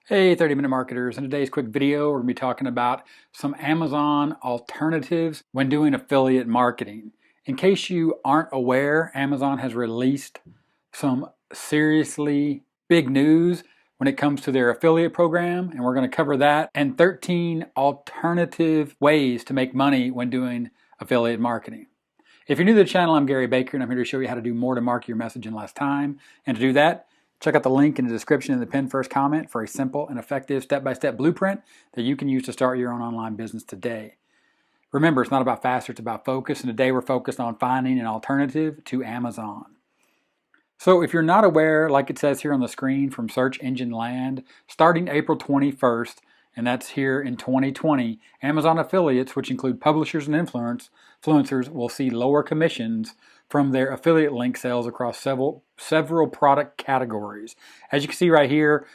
Hey 30-minute marketers, in today's quick video we're going to be talking about some Amazon alternatives when doing affiliate marketing. In case you aren't aware, Amazon has released some seriously big news when it comes to their affiliate program, and we're going to cover that and 13 alternative ways to make money when doing affiliate marketing. If you're new to the channel, I'm Gary Baker and I'm here to show you how to do more to market your message in less time. And to do that, check out the link in the description in the pinned first comment for a simple and effective step-by-step blueprint that you can use to start your own online business today. Remember, it's not about faster, it's about focus, and today we're focused on finding an alternative to Amazon. So if you're not aware, like it says here on the screen from Search Engine Land, starting April 21st, and that's here in 2020, Amazon affiliates, which include publishers and influencers, will see lower commissions from their affiliate link sales across several product categories. As you can see right here,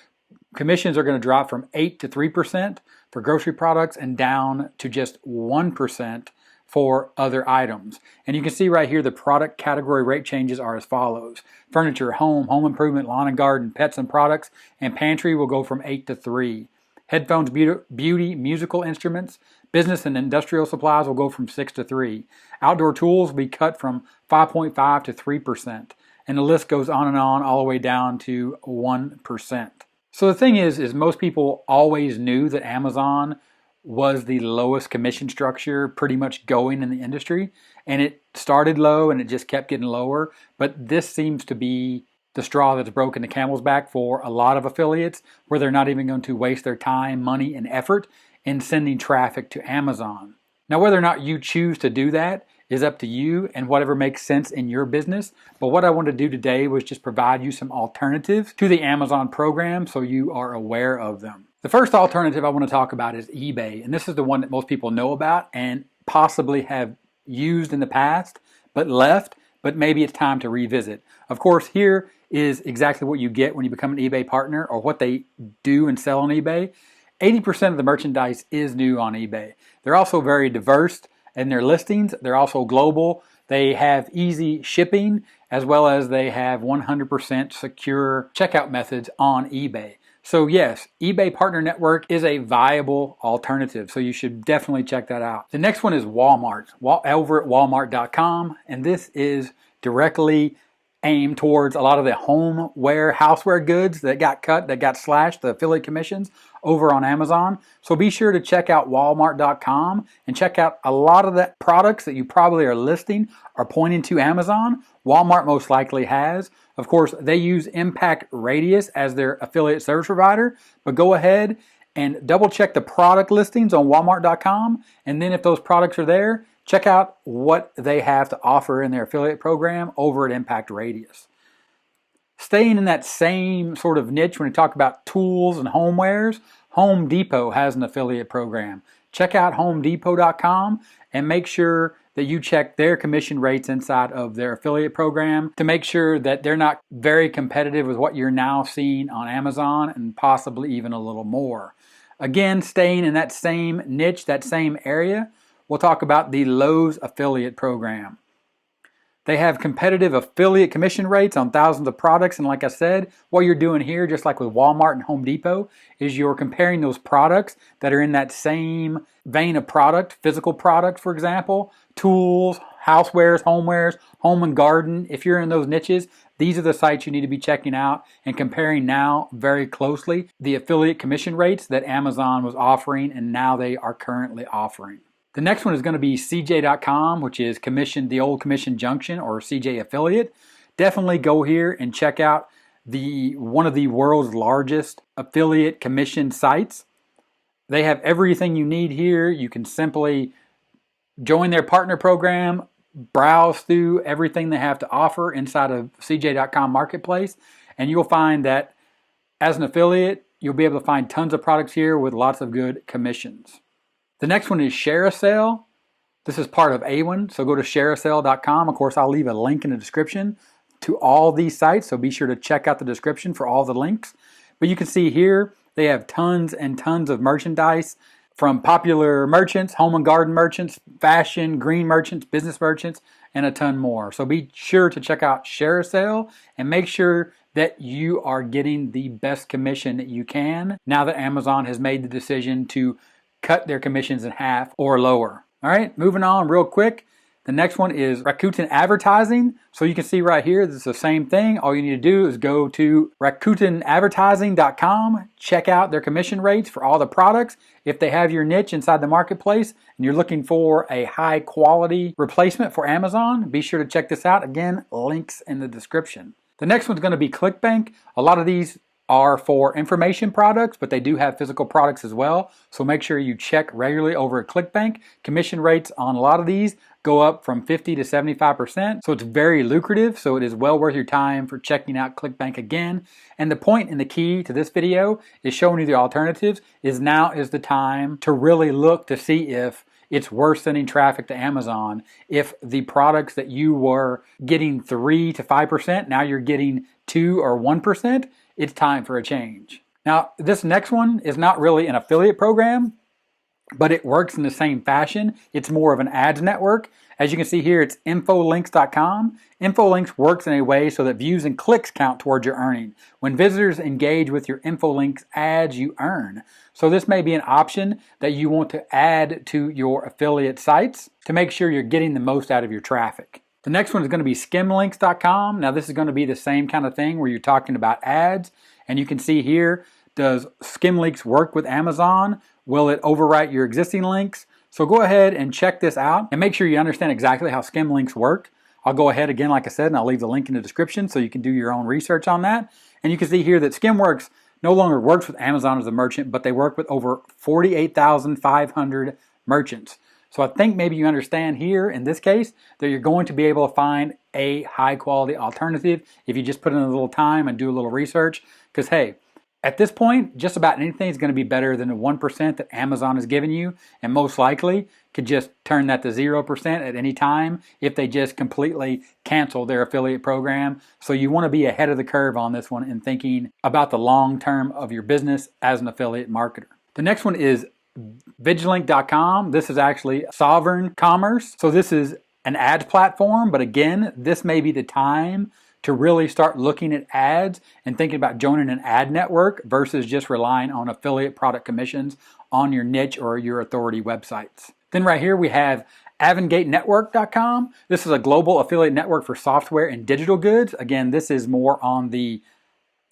commissions are going to drop from 8 to 3% for grocery products and down to just 1% for other items. And you can see right here the product category rate changes are as follows. Furniture, home improvement, lawn and garden, pets and products, and pantry will go from 8 to 3. Headphones, beauty, musical instruments, business and industrial supplies will go from 6 to 3. Outdoor tools will be cut from 5.5 to 3%. And the list goes on and on all the way down to 1%. So the thing is most people always knew that Amazon was the lowest commission structure pretty much going in the industry. And it started low and it just kept getting lower. But this seems to be the straw that's broken the camel's back for a lot of affiliates, where they're not even going to waste their time, money, and effort in sending traffic to Amazon. Now, whether or not you choose to do that is up to you and whatever makes sense in your business. But what I wanted to do today was just provide you some alternatives to the Amazon program so you are aware of them. The first alternative I want to talk about is eBay, and this is the one that most people know about and possibly have used in the past but left, but maybe it's time to revisit. Of course, here is exactly what you get when you become an eBay partner, or what they do and sell on eBay. 80% of the merchandise is new on eBay. They're also very diverse in their listings. They're also global. They have easy shipping, as well as they have 100% secure checkout methods on eBay. So yes, eBay Partner Network is a viable alternative, so you should definitely check that out. The next one is Walmart, over at walmart.com, and this is directly aimed towards a lot of the homeware, houseware goods that got cut, that got slashed, the affiliate commissions over on Amazon. So be sure to check out walmart.com and check out a lot of the products that you probably are listing are pointing to Amazon. Walmart most likely has. Of course, they use Impact Radius as their affiliate service provider, but go ahead and double check the product listings on walmart.com, and then if those products are there, check out what they have to offer in their affiliate program over at Impact Radius. Staying in that same sort of niche when we talk about tools and homewares, Home Depot has an affiliate program. Check out homedepot.com and make sure that you check their commission rates inside of their affiliate program to make sure that they're not very competitive with what you're now seeing on Amazon, and possibly even a little more. Again, staying in that same niche, that same area, we'll talk about the Lowe's affiliate program. They have competitive affiliate commission rates on thousands of products, and like I said, what you're doing here, just like with Walmart and Home Depot, is you're comparing those products that are in that same vein of product, physical product, for example, tools, housewares, homewares, home and garden. If you're in those niches, these are the sites you need to be checking out and comparing now very closely the affiliate commission rates that Amazon was offering and now they are currently offering. The next one is going to be CJ.com, which is the old commission Junction, or CJ affiliate. Definitely go here and check out one of the world's largest affiliate commission sites. They have everything you need here. You can simply join their partner program, browse through everything they have to offer inside of CJ.com marketplace, and you'll find that as an affiliate, you'll be able to find tons of products here with lots of good commissions. The next one is ShareASale. This is part of A1, so go to ShareASale.com. Of course, I'll leave a link in the description to all these sites, so be sure to check out the description for all the links. But you can see here, they have tons and tons of merchandise from popular merchants, home and garden merchants, fashion, green merchants, business merchants, and a ton more. So be sure to check out ShareASale and make sure that you are getting the best commission that you can now that Amazon has made the decision to cut their commissions in half or lower. All right, moving on real quick. The next one is Rakuten Advertising. So you can see right here, this is the same thing. All you need to do is go to RakutenAdvertising.com, check out their commission rates for all the products. If they have your niche inside the marketplace and you're looking for a high quality replacement for Amazon, be sure to check this out. Again, links in the description. The next one's going to be Clickbank. A lot of these are for information products, but they do have physical products as well. So make sure you check regularly over at Clickbank. Commission rates on a lot of these go up from 50 to 75%. So it's very lucrative. So it is well worth your time for checking out Clickbank again. And the point and the key to this video is showing you the alternatives is now is the time to really look to see if it's worth sending traffic to Amazon. If the products that you were getting 3 to 5%, now you're getting 2 or 1%, it's time for a change. Now, this next one is not really an affiliate program, but it works in the same fashion. It's more of an ads network. As you can see here, it's infolinks.com. Infolinks works in a way so that views and clicks count towards your earning. When visitors engage with your Infolinks ads, you earn. So this may be an option that you want to add to your affiliate sites to make sure you're getting the most out of your traffic. The next one is going to be Skimlinks.com. Now this is going to be the same kind of thing where you're talking about ads. And you can see here, does Skimlinks work with Amazon? Will it overwrite your existing links? So go ahead and check this out and make sure you understand exactly how Skimlinks work. I'll go ahead again, like I said, and I'll leave the link in the description so you can do your own research on that. And you can see here that Skimworks no longer works with Amazon as a merchant, but they work with over 48,500 merchants. So I think maybe you understand here in this case that you're going to be able to find a high quality alternative if you just put in a little time and do a little research. Because hey, at this point, just about anything is going to be better than the 1% that Amazon has given you, and most likely could just turn that to 0% at any time if they just completely cancel their affiliate program. So you want to be ahead of the curve on this one and thinking about the long term of your business as an affiliate marketer. The next one is Vigilant.com. This is actually sovereign commerce. So this is an ads platform, but again, this may be the time to really start looking at ads and thinking about joining an ad network versus just relying on affiliate product commissions on your niche or your authority websites. Then right here we have AventgateNetwork.com. This is a global affiliate network for software and digital goods. Again, this is more on the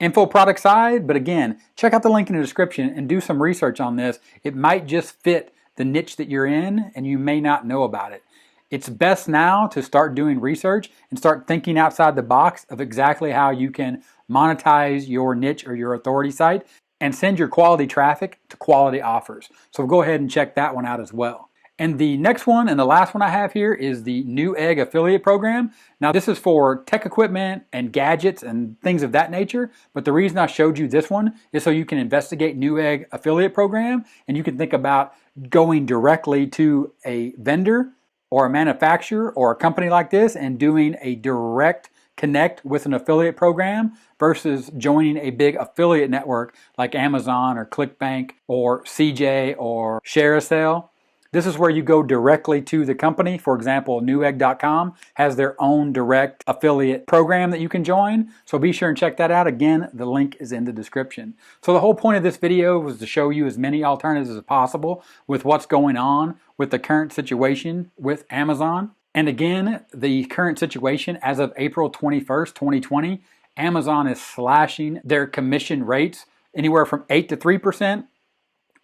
info product side, but again, check out the link in the description and do some research on this. It might just fit the niche that you're in and you may not know about it. It's best now to start doing research and start thinking outside the box of exactly how you can monetize your niche or your authority site and send your quality traffic to quality offers. So go ahead and check that one out as well. And the next one and the last one I have here is the Newegg affiliate program. Now this is for tech equipment and gadgets and things of that nature. But the reason I showed you this one is so you can investigate Newegg affiliate program and you can think about going directly to a vendor or a manufacturer or a company like this and doing a direct connect with an affiliate program versus joining a big affiliate network like Amazon or Clickbank or CJ or ShareASale. This is where you go directly to the company. For example, Newegg.com has their own direct affiliate program that you can join. So be sure and check that out. Again, the link is in the description. So the whole point of this video was to show you as many alternatives as possible with what's going on with the current situation with Amazon. And again, the current situation as of April 21st, 2020, Amazon is slashing their commission rates anywhere from 8 to 3%.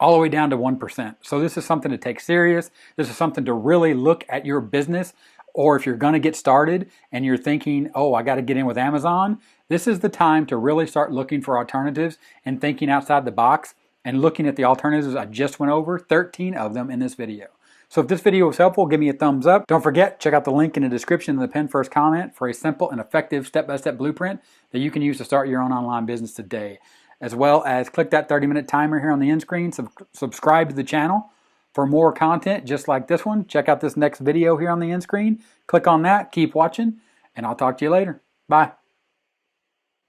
All the way down to 1%. So this is something to take serious. This is something to really look at your business, or if you're going to get started and you're thinking, oh, I got to get in with Amazon, this is the time to really start looking for alternatives and thinking outside the box and looking at the alternatives I just went over, 13 of them in this video. So if this video was helpful, give me a thumbs up. Don't forget, check out the link in the description in the pinned first comment for a simple and effective step-by-step blueprint that you can use to start your own online business today. As well as click that 30-minute timer here on the end screen. Subscribe to the channel for more content just like this one. Check out this next video here on the end screen. Click on that, keep watching, and I'll talk to you later. Bye.